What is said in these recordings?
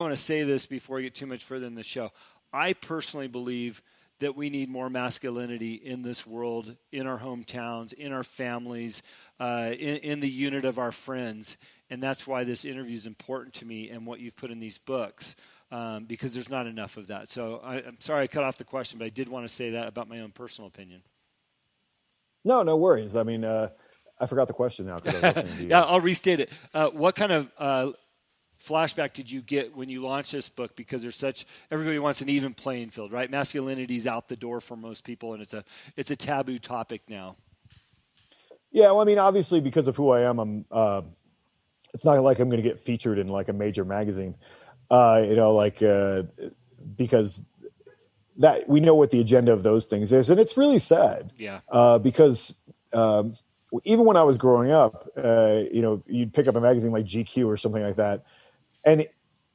want to say this before I get too much further in the show. I personally believe that we need more masculinity in this world, in our hometowns, in our families, in the unit of our friends. And that's why this interview is important to me and what you've put in these books, because there's not enough of that. So I'm sorry I cut off the question, but I did want to say that about my own personal opinion. No worries. I mean, I forgot the question now because I was listening to you. Yeah, I'll restate it. What kind of flashback did you get when you launched this book? Because everybody wants an even playing field, right? Masculinity's out the door for most people, and it's a taboo topic now. Yeah, well, I mean, obviously because of who I am, it's not like I'm going to get featured in like a major magazine, because that we know what the agenda of those things is, and it's really sad. Yeah. Because even when I was growing up, you'd pick up a magazine like GQ or something like that, and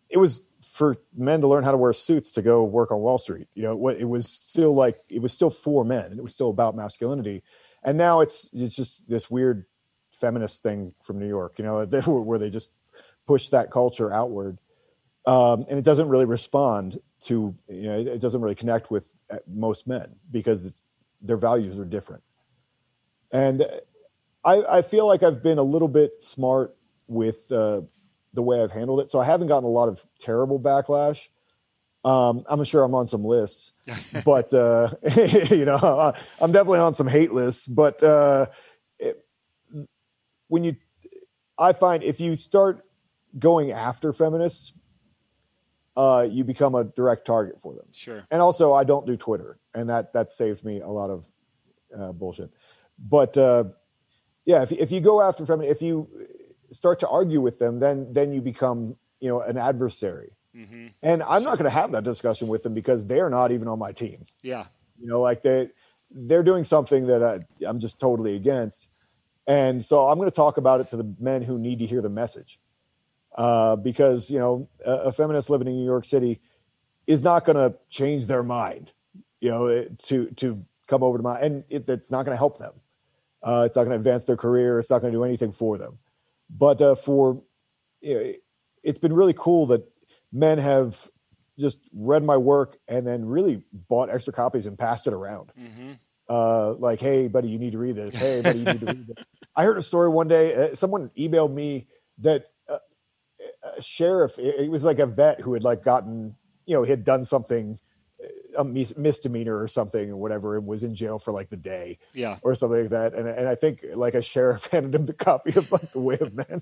it was for men to learn how to wear suits to go work on Wall Street. It was still for men, and it was still about masculinity. And now it's just this weird feminist thing from New York, where they just push that culture outward. And it doesn't really respond to, it doesn't really connect with most men because their values are different. And I feel like I've been a little bit smart with the way I've handled it. So I haven't gotten a lot of terrible backlash. I'm sure I'm on some lists, but, I'm definitely on some hate lists, but I find if you start going after feminists, you become a direct target for them. Sure. And also I don't do Twitter, and that saved me a lot of bullshit. But if you go after feminists, if you start to argue with them, then you become, an adversary. Mm-hmm. And I'm not going to have that discussion with them because they're not even on my team. Yeah. They're doing something that I'm just totally against. And so I'm going to talk about it to the men who need to hear the message. Because, a feminist living in New York City is not going to change their mind, to come over to and it's not going to help them. It's not going to advance their career. It's not going to do anything for them. But it's been really cool that men have just read my work and then really bought extra copies and passed it around. Mm-hmm. Like, hey, buddy, you need to read this. Hey, buddy, you need to read this. I heard a story one day. Someone emailed me that a sheriff, it was like a vet who had gotten, he had done something, a misdemeanor or something or whatever, and was in jail for the day, or something like that. And I think a sheriff handed him the copy of The Way of Men.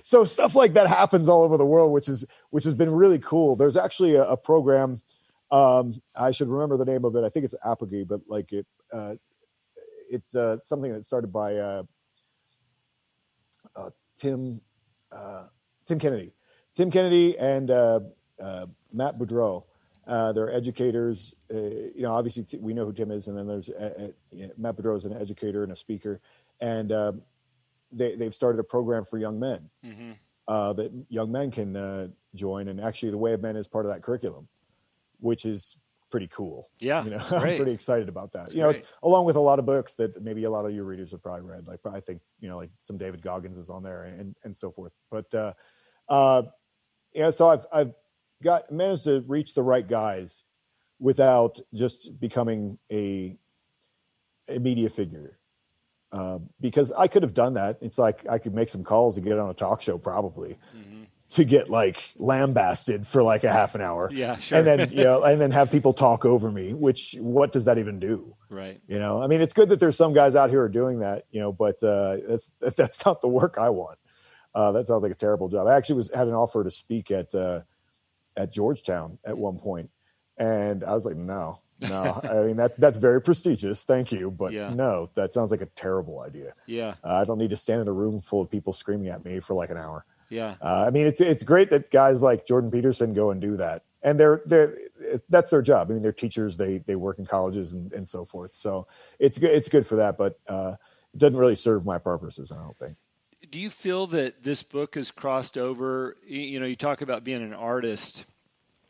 So stuff like that happens all over the world, which has been really cool. There's actually a program. I should remember the name of it. I think it's Apogee, but it's something that started by Tim Kennedy and Matt Boudreau. They're educators. Obviously we know who Tim is, and then there's Matt Boudreau is an educator and a speaker, and they've started a program for young men that young men can join. And actually, The Way of Men is part of that curriculum, which is pretty cool. Yeah, I'm pretty excited about that. That's It's along with a lot of books that maybe a lot of your readers have probably read. I think some David Goggins is on there and so forth. But so I've managed to reach the right guys without just becoming a media figure. Because I could have done that. It's like I could make some calls and get on a talk show probably to get lambasted for a half an hour. Yeah, sure. And then, and then have people talk over me, what does that even do? Right. I mean, it's good that there's some guys out here who are doing that, but that's not the work I want. That sounds like a terrible job. I actually had an offer to speak at Georgetown at one point, and I was like, no. I mean, that's very prestigious. Thank you. But no, that sounds like a terrible idea. Yeah. I don't need to stand in a room full of people screaming at me for an hour. Yeah. I mean, it's great that guys like Jordan Peterson go and do that. And that's their job. I mean, they're teachers, they work in colleges and so forth. So it's good for that, but it doesn't really serve my purposes, I don't think. Do you feel that this book has crossed over? You talk about being an artist,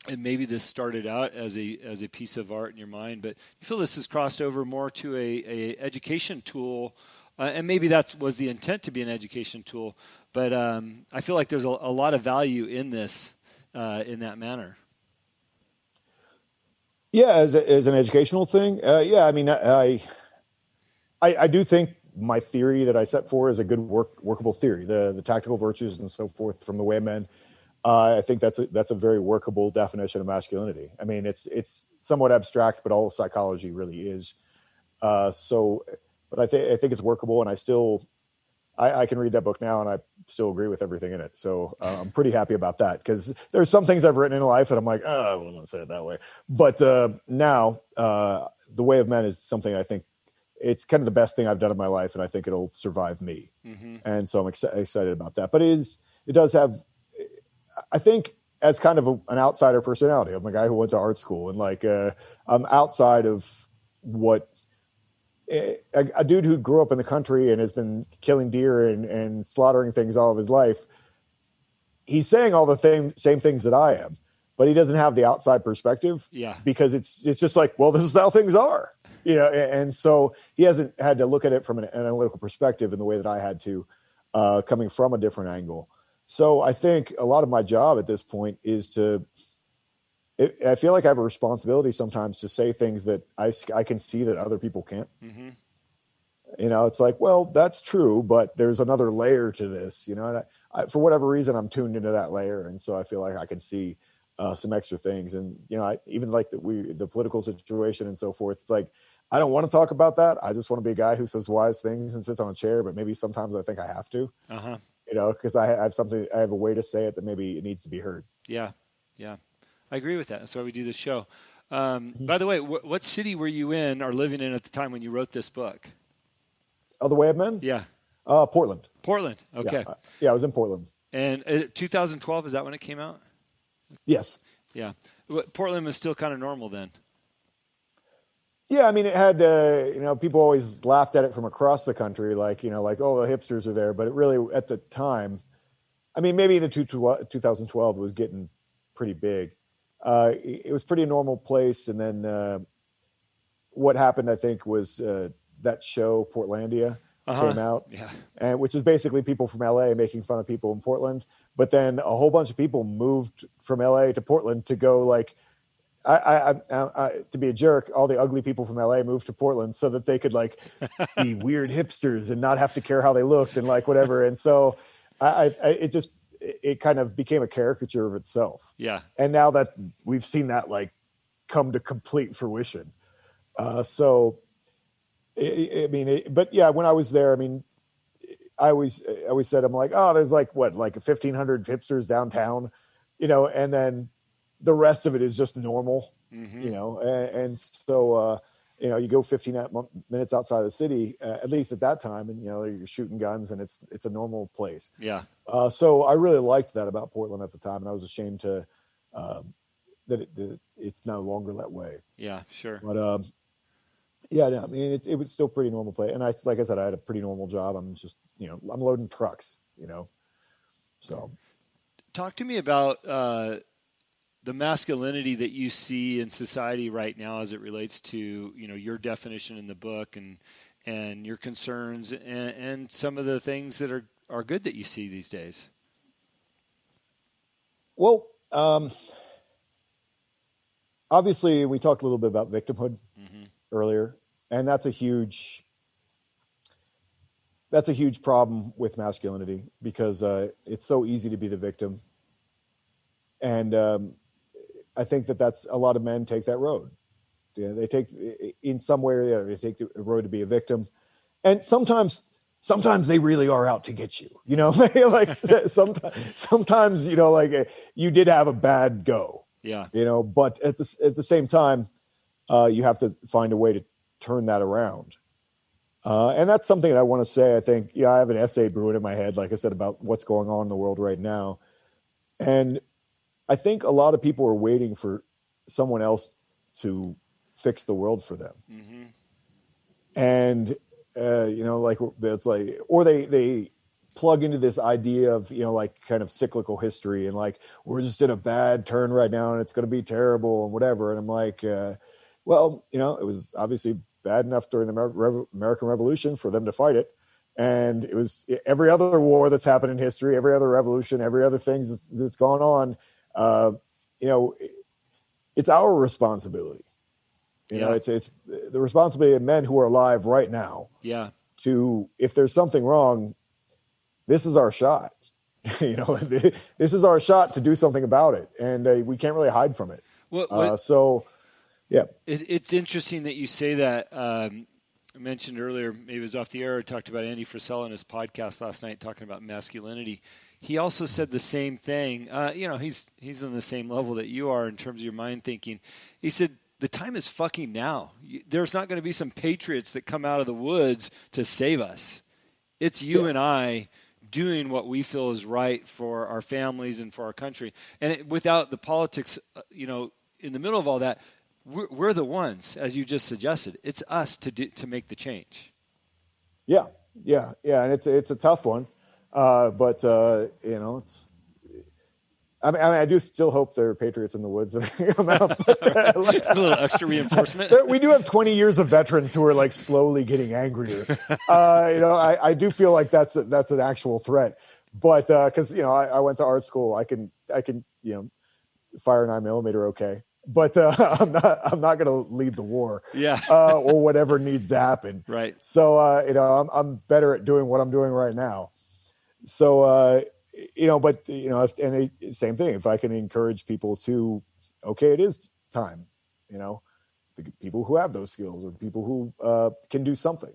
and maybe this started out as a piece of art in your mind, but you feel this has crossed over more to a education tool and maybe that was the intent to be an education tool. But I feel like there's a lot of value in this in that manner. Yeah, as an educational thing. Yeah, I mean, I do think my theory that I set for is a good workable theory. The tactical virtues and so forth from The Way of Men. I think that's a very workable definition of masculinity. I mean, it's somewhat abstract, but all psychology really is. But I think it's workable, and I can read that book now, and I still agree with everything in it. So I'm pretty happy about that, because there's some things I've written in life that I'm like, oh, I wouldn't say it that way. But now, The Way of Men is something I think it's kind of the best thing I've done in my life, and I think it'll survive me. Mm-hmm. And so I'm excited about that. But it does have, I think, as kind of an outsider personality. I'm a guy who went to art school, and like I'm outside of what a dude who grew up in the country and has been killing deer and slaughtering things all of his life. He's saying all the same things that I am, but he doesn't have the outside perspective. Yeah, because it's just like, well, this is how things are, and so he hasn't had to look at it from an analytical perspective in the way that I had to, coming from a different angle. So I think a lot of my job at this point is I feel like I have a responsibility sometimes to say things that I can see that other people can't. Mm-hmm. It's like, well, that's true, but there's another layer to this, and I, for whatever reason, I'm tuned into that layer. And so I feel like I can see some extra things. And, I even like the political situation and so forth. It's like, I don't want to talk about that. I just want to be a guy who says wise things and sits on a chair, but maybe sometimes I think I have to, because I have a way to say it that maybe it needs to be heard. Yeah. Yeah. I agree with that. That's why we do this show. By the way, what city were you in or living in at the time when you wrote this book? Oh, The Way of Men? Yeah. Portland. Portland. Okay. Yeah, I was in Portland. And 2012, is that when it came out? Yes. Yeah. Portland was still kind of normal then. Yeah, I mean, it had, people always laughed at it from across the country, like, oh, the hipsters are there. But it really, at the time, I mean, maybe in 2012, it was getting pretty big. It was pretty normal place. And then what happened, I think, was that show Portlandia came out, and which is basically people from LA making fun of people in Portland. But then a whole bunch of people moved from LA to Portland to go like, to be a jerk. All the ugly people from LA moved to Portland so that they could like be weird hipsters and not have to care how they looked and like whatever. And so it kind of became a caricature of itself. Yeah. And now that we've seen that like come to complete fruition. But yeah, when I was there, I mean, I always said, I'm like, oh, there's like 1,500 hipsters downtown, and then the rest of it is just normal, and so, you go 15 minutes outside the city, at least at that time, and, you're shooting guns and it's a normal place. Yeah. So I really liked that about Portland at the time. And I was ashamed that it's no longer that way. Yeah, sure. But, yeah, I mean, it was still pretty normal place. And like I said, I had a pretty normal job. I'm just, I'm loading trucks, so. Talk to me about, the masculinity that you see in society right now as it relates to, your definition in the book and your concerns and some of the things that are good that you see these days. Well, obviously we talked a little bit about victimhood earlier, and that's a huge problem with masculinity because it's so easy to be the victim. And I think that's a lot of men take that road. They take in some way or the other, they take the road to be a victim. And sometimes they really are out to get you, like sometimes, like you did have a bad go, but at the same time, you have to find a way to turn that around. And that's something that I want to say. I think, I have an essay brewing in my head, like I said, about what's going on in the world right now. And I think a lot of people are waiting for someone else to fix the world for them. Mm-hmm. And, like it's like, or they plug into this idea of, like kind of cyclical history and like, we're just in a bad turn right now and it's going to be terrible and whatever. And I'm like, well, it was obviously bad enough during the American Revolution for them to fight it. And it was every other war that's happened in history, every other revolution, every other thing that's gone on. It's our responsibility. It's the responsibility of men who are alive right now. Yeah. To, if there's something wrong, this is our shot. This is our shot to do something about it, and we can't really hide from it. Yeah. It's interesting that you say that. I mentioned earlier, maybe it was off the air, I talked about Andy Frisella in his podcast last night talking about masculinity. He also said the same thing. He's on the same level that you are in terms of your mind thinking. He said, the time is fucking now. There's not going to be some patriots that come out of the woods to save us. It's you and I doing what we feel is right for our families and for our country. And without the politics, in the middle of all that, we're the ones, as you just suggested. It's us to make the change. Yeah, and it's a tough one, but it's. I mean, I do still hope there are patriots in the woods that come out. But, a little extra reinforcement. We do have 20 years of veterans who are like slowly getting angrier. I do feel like that's an actual threat. But because I went to art school, I can fire 9mm okay. But I'm not going to lead the war, or whatever needs to happen. Right. So I'm better at doing what I'm doing right now. So same thing. If I can encourage people to, okay, it is time. The people who have those skills or people who can do something.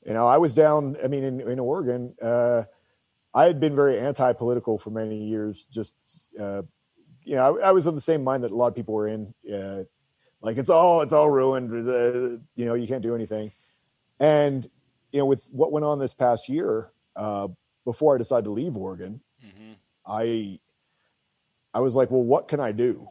I was down. I mean, in Oregon, I had been very anti-political for many years. Just I was of the same mind that a lot of people were in, like it's all ruined. You can't do anything. And, with what went on this past year, before I decided to leave Oregon, I was like, well, what can I do?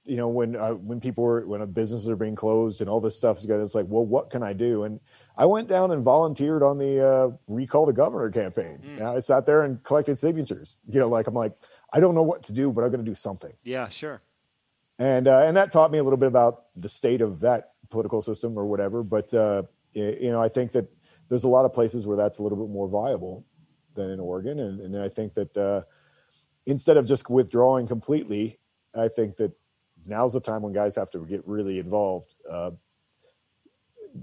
When businesses are being closed and all this stuff is going, it's like, well, what can I do? And I went down and volunteered on the Recall the Governor campaign. I sat there and collected signatures. I'm like, I don't know what to do, but I'm going to do something. Yeah, sure. And that taught me a little bit about the state of that political system or whatever. But I think that there's a lot of places where that's a little bit more viable than in Oregon. And I think that instead of just withdrawing completely, I think that now's the time when guys have to get really involved.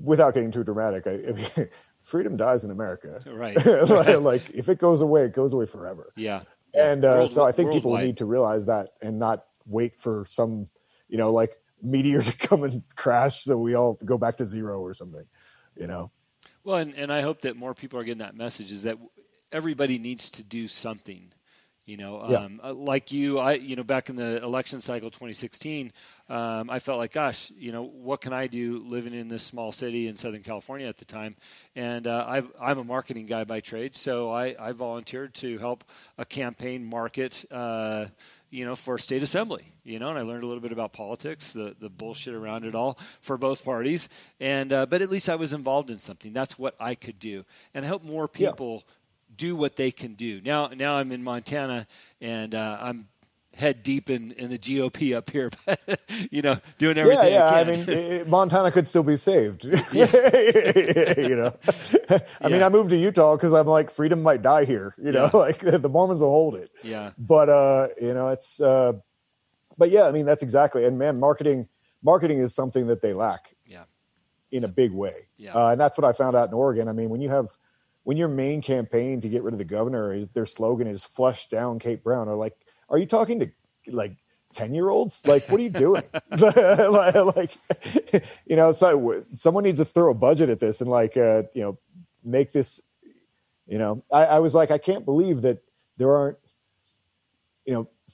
Without getting too dramatic, I mean, freedom dies in America. Right. Like if it goes away forever. Yeah. And so I think people need to realize that and not wait for some, meteor to come and crash so we all go back to zero or something, Well, and I hope that more people are getting that message is that everybody needs to do something. Like you, back in the election cycle 2016, I felt like, gosh, what can I do living in this small city in Southern California at the time? And I'm a marketing guy by trade, so I volunteered to help a campaign market, for state assembly, and I learned a little bit about politics, the bullshit around it all for both parties. And but at least I was involved in something. That's what I could do. And I hope more people do what they can do. Now I'm in Montana, and I'm head deep in the GOP up here, but doing everything I can. I mean, Montana could still be saved. I mean, I moved to Utah because I'm like, freedom might die here. Like the Mormons will hold it. Yeah. But it's. But yeah, I mean, that's exactly. And man, marketing is something that they lack. Yeah. In a big way. Yeah. And that's what I found out in Oregon. I mean, when your main campaign to get rid of the governor is their slogan is "Flush down Kate Brown," or like, are you talking to like 10-year-olds? Like, what are you doing? So someone needs to throw a budget at this and make this. I was like, I can't believe that there aren't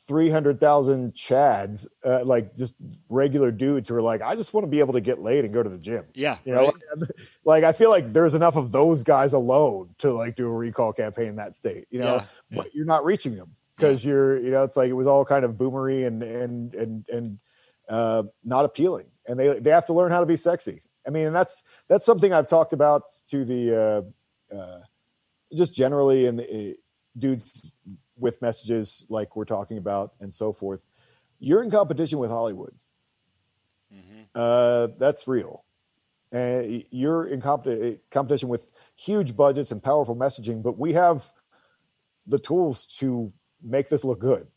300,000 Chads, like just regular dudes who are like, I just want to be able to get laid and go to the gym. Yeah. Right? Like I feel like there's enough of those guys alone to like do a recall campaign in that state, but you're not reaching them because you're, it's like, it was all kind of boomery and not appealing. And they have to learn how to be sexy. I mean, and that's something I've talked about to the, just generally in the dudes with messages like we're talking about and so forth. You're in competition with Hollywood. That's real. and you're in competition with huge budgets and powerful messaging, but we have the tools to make this look good.